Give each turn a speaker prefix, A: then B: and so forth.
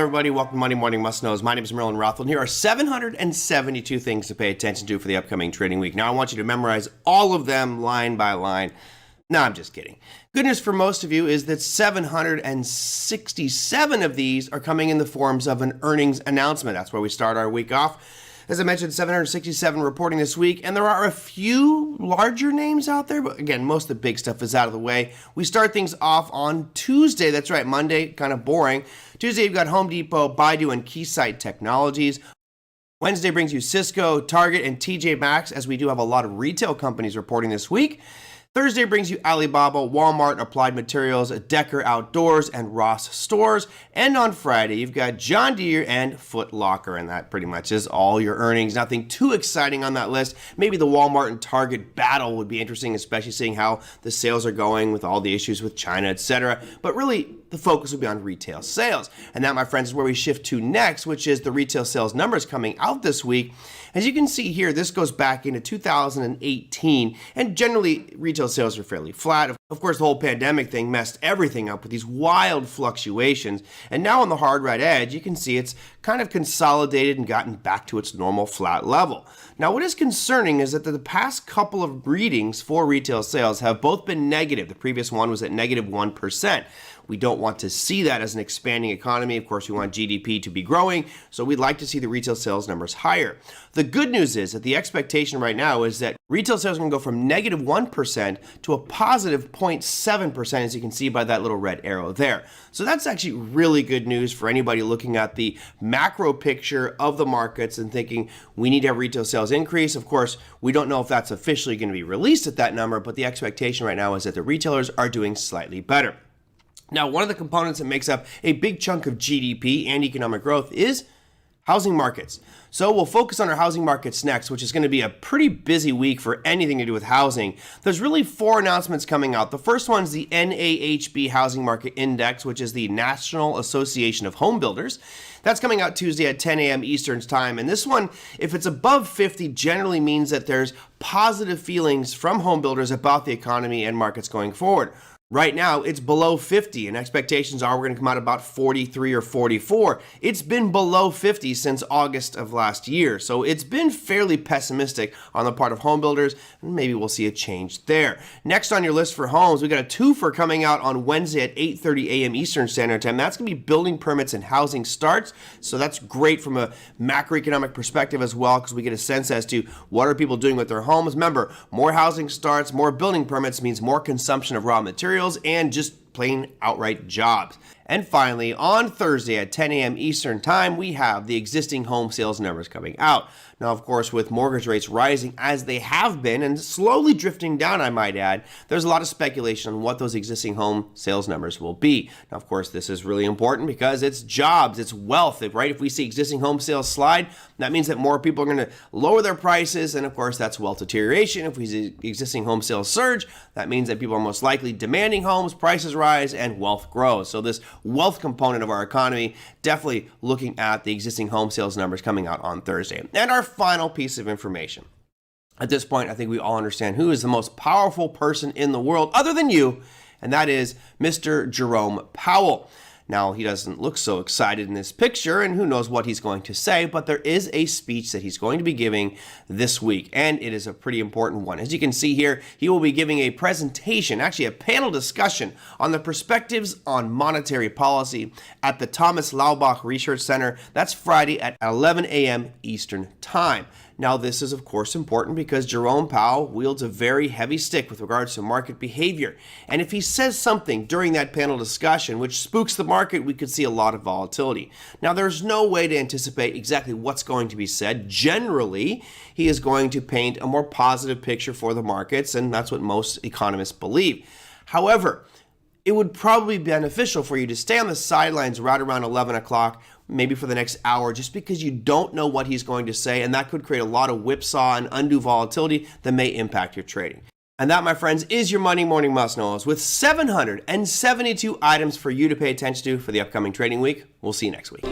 A: everybody. Welcome to Monday Morning Must Knows. My name is Merlin Rothwell, and here are 772 things to pay attention to for the upcoming trading week. Now, I want you to memorize all of them line by line. No, I'm just kidding. Good news for most of you is that 767 of these are coming in the forms of an earnings announcement. That's where we start our week off. As I mentioned, 767 reporting this week, and there are a few larger names out there, but again, most of the big stuff is out of the way. We start things off on Tuesday. That's right, Monday, kind of boring. Tuesday, you've got Home Depot, Baidu, and Keysight Technologies. Wednesday brings you Cisco, Target, and TJ Maxx, as we do have a lot of retail companies reporting this week. Thursday brings you Alibaba, Walmart, Applied Materials, Decker Outdoors, and Ross Stores. And on Friday, you've got John Deere and Foot Locker, and that pretty much is all your earnings. Nothing too exciting on that list. Maybe the Walmart and Target battle would be interesting, especially seeing how the sales are going with all the issues with China, etc. But really, the focus will be on retail sales. And that, my friends, is where we shift to next, which is the retail sales numbers coming out this week. As you can see here, this goes back into 2018, and generally retail sales are fairly flat. Of course, the whole pandemic thing messed everything up with these wild fluctuations, and now on the hard right edge, you can see it's kind of consolidated and gotten back to its normal flat level. Now, what is concerning is that the past couple of readings for retail sales have both been negative. The previous one was at negative 1%. We don't want to see that as an expanding economy. Of course, we want GDP to be growing, so we'd like to see the retail sales numbers higher. The good news is that the expectation right now is that retail sales are going to go from negative 1% to a positive 0.7%, as you can see by that little red arrow there. So that's actually really good news for anybody looking at the macro picture of the markets and thinking we need to have retail sales increase. Of course, we don't know if that's officially going to be released at that number, but the expectation right now is that the retailers are doing slightly better. Now, one of the components that makes up a big chunk of GDP and economic growth is housing markets. So we'll focus on our housing markets next, which is going to be a pretty busy week for anything to do with housing. There's really 4 announcements coming out. The first one is the NAHB Housing Market Index, which is the National Association of Home Builders. That's coming out Tuesday at 10 a.m. Eastern Time. And this one, if it's above 50, generally means that there's positive feelings from home builders about the economy and markets going forward. Right now, it's below 50, and expectations are we're going to come out about 43 or 44. It's been below 50 since August of last year, so it's been fairly pessimistic on the part of home builders, and maybe we'll see a change there. Next on your list for homes, we got a twofer coming out on Wednesday at 8:30 a.m. Eastern Standard Time. That's going to be building permits and housing starts, so that's great from a macroeconomic perspective as well, because we get a sense as to what are people doing with their homes. Remember, more housing starts, more building permits means more consumption of raw materials and just plain outright jobs. And finally, on Thursday at 10 a.m. Eastern Time, we have the existing home sales numbers coming out. Now, of course, with mortgage rates rising as they have been and slowly drifting down, I might add, there's a lot of speculation on what those existing home sales numbers will be. Now, of course, this is really important because it's jobs, it's wealth, right? If we see existing home sales slide, that means that more people are going to lower their prices, and of course, that's wealth deterioration. If we see existing home sales surge, that means that people are most likely demanding homes, prices rise, and wealth grows. So this wealth component of our economy, definitely looking at the existing home sales numbers coming out on Thursday. And our final piece of information. At this point, I think we all understand who is the most powerful person in the world other than you, and that is Mr. Jerome Powell. Now, he doesn't look so excited in this picture, and who knows what he's going to say, but there is a speech that he's going to be giving this week, and it is a pretty important one. As you can see here, he will be giving a presentation, actually a panel discussion, on the perspectives on monetary policy at the Thomas Laubach Research Center. That's Friday at 11 a.m. Eastern Time. Now, this is, of course, important because Jerome Powell wields a very heavy stick with regards to market behavior. And if he says something during that panel discussion which spooks the market, we could see a lot of volatility. Now, there's no way to anticipate exactly what's going to be said. Generally, he is going to paint a more positive picture for the markets, and that's what most economists believe. However, it would probably be beneficial for you to stay on the sidelines right around 11 o'clock, maybe for the next hour, just because you don't know what he's going to say, and that could create a lot of whipsaw and undue volatility that may impact your trading. And that, my friends, is your Monday Morning Must-Knows with 772 items for you to pay attention to for the upcoming trading week. We'll see you next week.